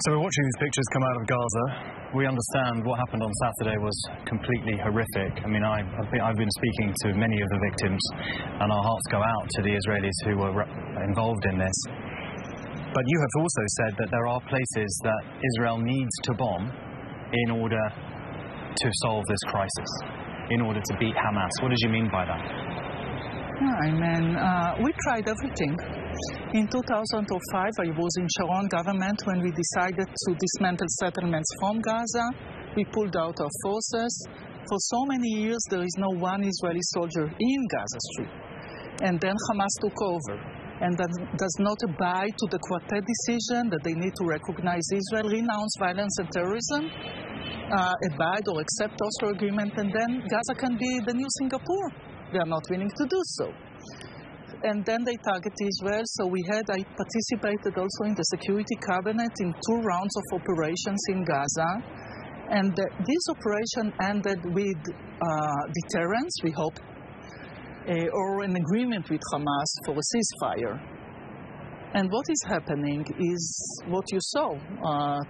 So we're watching these pictures come out of Gaza. We understand what happened on Saturday was completely horrific. I mean, I've been speaking to many of the victims, and our hearts go out to the Israelis who were involved in this. But you have also said that there are places that Israel needs to bomb in order to solve this crisis, in order to beat Hamas. What did you mean by that? I mean, we tried everything. In 2005, I was in Sharon government when we decided to dismantle settlements from Gaza. We pulled out our forces. For so many years, there is no one Israeli soldier in Gaza Strip. And then Hamas took over. And that does not abide to the Quartet decision that they need to recognize Israel, renounce violence and terrorism, abide or accept Oslo agreement, and then Gaza can be the new Singapore. They are not willing to do so. And then they target Israel. So I participated also in the Security Cabinet in 2 rounds of operations in Gaza. And this operation ended with deterrence, we hope, or an agreement with Hamas for a ceasefire. And what is happening is what you saw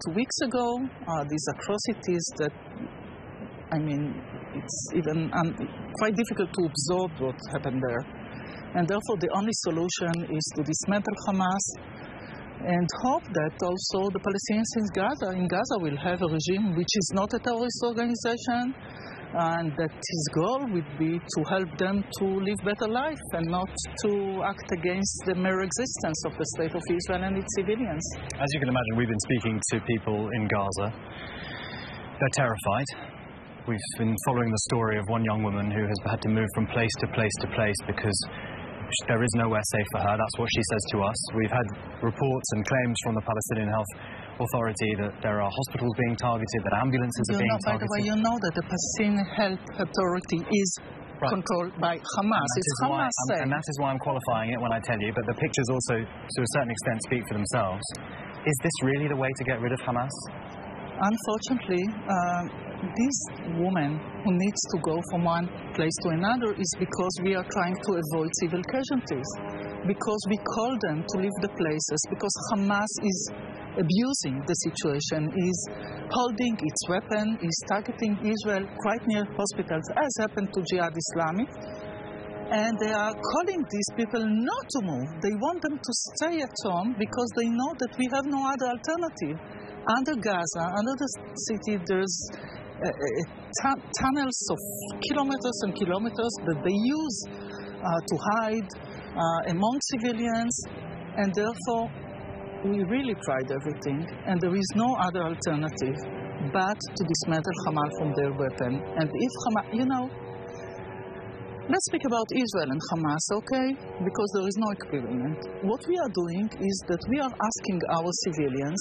2 weeks ago, these atrocities that, I mean, it's even quite difficult to absorb what happened there. And therefore, the only solution is to dismantle Hamas and hope that also the Palestinians in Gaza will have a regime which is not a terrorist organization, and that his goal would be to help them to live better life and not to act against the mere existence of the state of Israel and its civilians. As you can imagine, we've been speaking to people in Gaza. They're terrified. We've been following the story of one young woman who has had to move from place to place to place because there is nowhere safe for her. That's what she says to us. We've had reports and claims from the Palestinian Health Authority that there are hospitals being targeted, that ambulances are being targeted. By the way, you know that the Palestinian Health Authority is controlled by Hamas. And that is why I'm qualifying it when I tell you, but the pictures also, to a certain extent, speak for themselves. Is this really the way to get rid of Hamas? Unfortunately, this woman who needs to go from one place to another is because we are trying to avoid civil casualties, because we call them to leave the places, because Hamas is abusing the situation, is holding its weapon, is targeting Israel quite near hospitals, as happened to Jihad Islamic. And they are calling these people not to move. They want them to stay at home because they know that we have no other alternative. Under Gaza, under the city, there's tunnels of kilometers and kilometers that they use to hide among civilians, and therefore we really tried everything, and there is no other alternative but to dismantle Hamas from their weapon. And if Hamas, let's speak about Israel and Hamas, okay? Because there is no agreement. What we are doing is that we are asking our civilians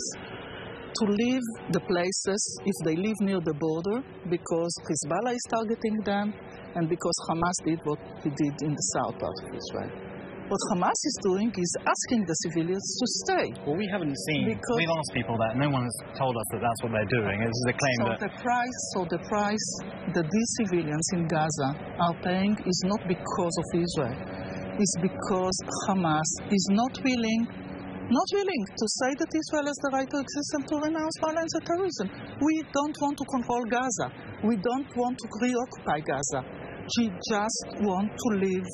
to leave the places if they live near the border, because Hezbollah is targeting them and because Hamas did what he did in the south part of Israel. What Hamas is doing is asking the civilians to stay. Well, we haven't seen, we've asked people that, no one has told us that that's what they're doing. This is a claim the price that these civilians in Gaza are paying is not because of Israel. It's because Hamas is not willing to say that Israel has the right to exist and to renounce violence and terrorism. We don't want to control Gaza. We don't want to reoccupy Gaza. We just want to live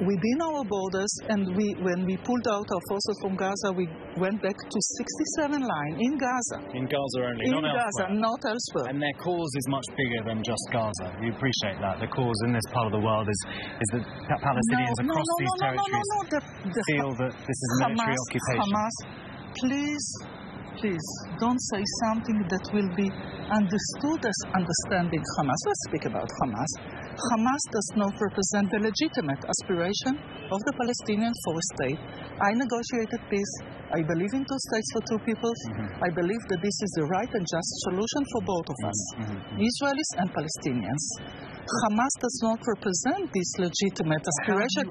within our borders, and when we pulled out our forces from Gaza, we went back to 67 line in Gaza. In Gaza only, not elsewhere. Not elsewhere. And their cause is much bigger than just Gaza. We appreciate that. The cause in this part of the world is that Palestinians across these territories feel that this is a military occupation. Hamas, please, don't say something that will be understood as understanding Hamas. Let's speak about Hamas. Hamas does not represent the legitimate aspiration of the Palestinians for a state. I negotiated peace. I believe in 2 states for 2 peoples. I believe that this is the right and just solution for both of us, Israelis and Palestinians. Hamas does not represent this legitimate aspiration.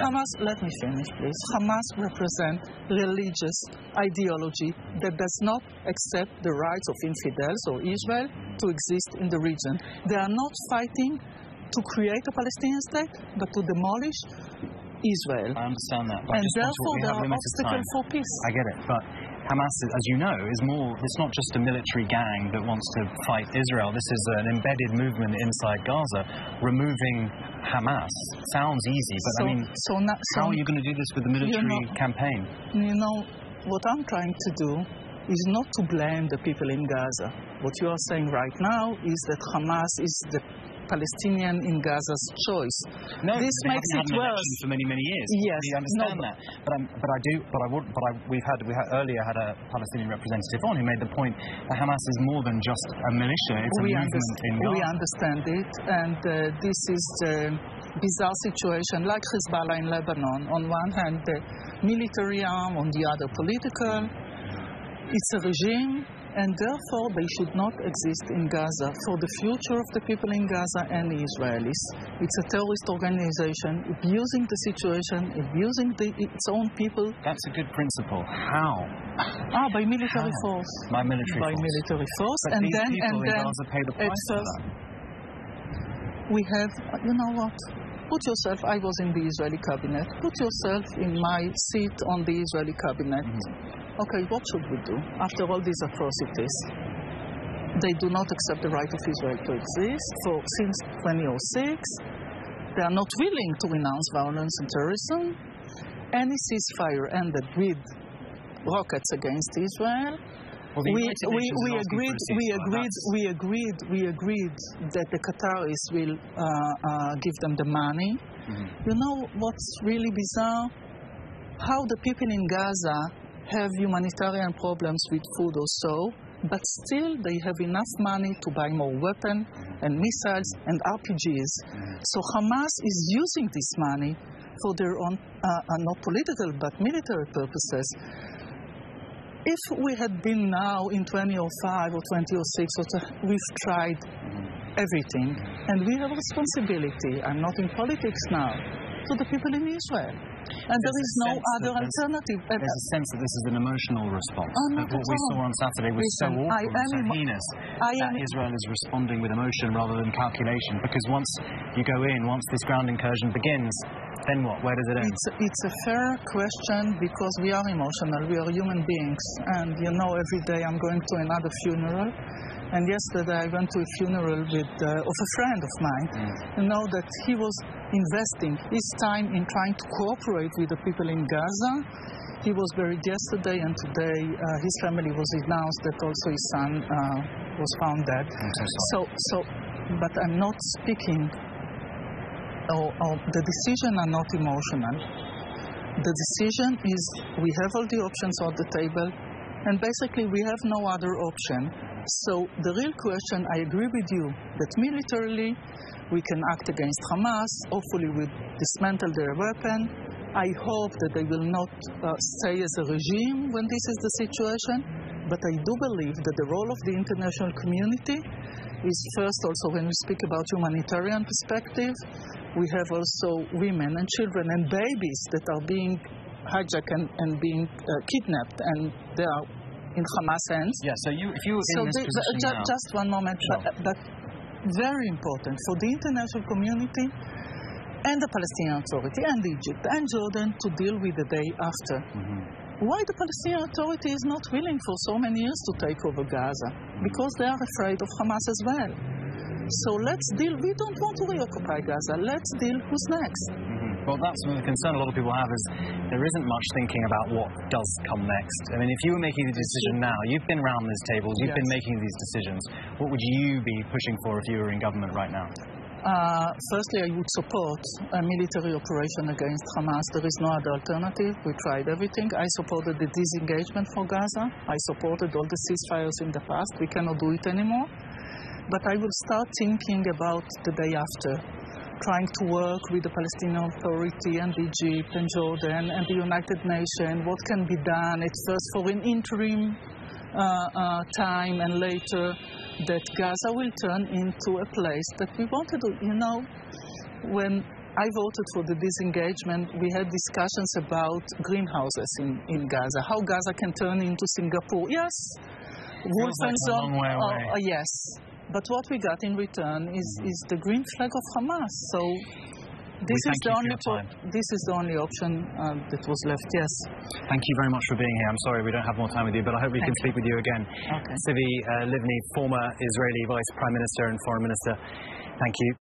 Hamas, let me finish, please. Hamas represents religious ideology that does not accept the rights of infidels or Israel to exist in the region. They are not fighting to create a Palestinian state, but to demolish Israel. I understand that. And therefore, there are obstacles for peace. I get it, but Hamas, as you know, is more, it's not just a military gang that wants to fight Israel. This is an embedded movement inside Gaza. Removing Hamas sounds easy, but how are you going to do this with the military campaign? You know, what I'm trying to do is not to blame the people in Gaza. What you are saying right now is that Hamas is the Palestinian in Gaza's choice. No, this makes it worse. For many years. Yes, we understand that. We earlier had a Palestinian representative on who made the point that Hamas is more than just a militia. It's a movement in Gaza. We understand it, and this is the bizarre situation, like Hezbollah in Lebanon. On one hand, the military arm, on the other, political. It's a regime. And therefore, they should not exist in Gaza for the future of the people in Gaza and the Israelis. It's a terrorist organization abusing the situation, abusing its own people. That's a good principle. How? By military force. By military force. By military force. But these people in Gaza pay the price for that. We have, you know what? Put yourself, I was in the Israeli cabinet, put yourself in my seat on the Israeli cabinet. Okay, what should we do after all these atrocities? They do not accept the right of Israel to exist since 2006. They are not willing to renounce violence and terrorism. Any ceasefire ended with rockets against Israel. Well, we agreed that the Qataris will give them the money. You know what's really bizarre? How the people in Gaza have humanitarian problems with food or so, but still they have enough money to buy more weapons and missiles and RPGs. So Hamas is using this money for their own, not political, but military purposes. If we had been now in 2005 or 2006, we've tried everything, and we have a responsibility. I'm not in politics now, to the people in Israel. And there is no other alternative. There's a sense that this is an emotional response. What we saw on Saturday was so awful and so heinous that Israel is responding with emotion rather than calculation. Because once you go in, once this ground incursion begins, then what? Where does it end? It's a fair question because we are emotional. We are human beings. And you know, every day I'm going to another funeral. And yesterday I went to a funeral of a friend of mine. You know that he was investing his time in trying to cooperate with the people in Gaza. He was buried yesterday, and today his family was announced that also his son was found dead. But I'm not speaking, or the decision are not emotional. The decision is we have all the options on the table, and basically we have no other option. So the real question, I agree with you, that militarily we can act against Hamas. Hopefully we dismantle their weapon. I hope that they will not stay as a regime when this is the situation. But I do believe that the role of the international community is first also when we speak about humanitarian perspective, we have also women and children and babies that are being hijacked and being kidnapped, and they are in Hamas hands. Yeah, so if you were in this position now... Just one moment, sure. but very important for the international community and the Palestinian Authority and Egypt and Jordan to deal with the day after. Why the Palestinian Authority is not willing for so many years to take over Gaza? Because they are afraid of Hamas as well. So let's deal. We don't want to reoccupy Gaza. Let's deal who's next. Well, that's the concern a lot of people have, is there isn't much thinking about what does come next. I mean, if you were making the decision now, you've been around these tables, you've been making these decisions, what would you be pushing for if you were in government right now? Firstly, I would support a military operation against Hamas. There is no other alternative. We tried everything. I supported the disengagement for Gaza. I supported all the ceasefires in the past. We cannot do it anymore. But I will start thinking about the day after, trying to work with the Palestinian Authority and Egypt and Jordan and the United Nations. What can be done at first for an interim time, and later that Gaza will turn into a place that we want to do. You know, when I voted for the disengagement, we had discussions about greenhouses in Gaza, how Gaza can turn into Singapore. Yes, wolf and so on. Yes. But what we got in return is the green flag of Hamas. So This is thank you for your time. This is the only option that was left, yes. Thank you very much for being here. I'm sorry we don't have more time with you, but I hope we can speak with you again. Okay. Tzipi Livni, former Israeli Vice Prime Minister and Foreign Minister, thank you.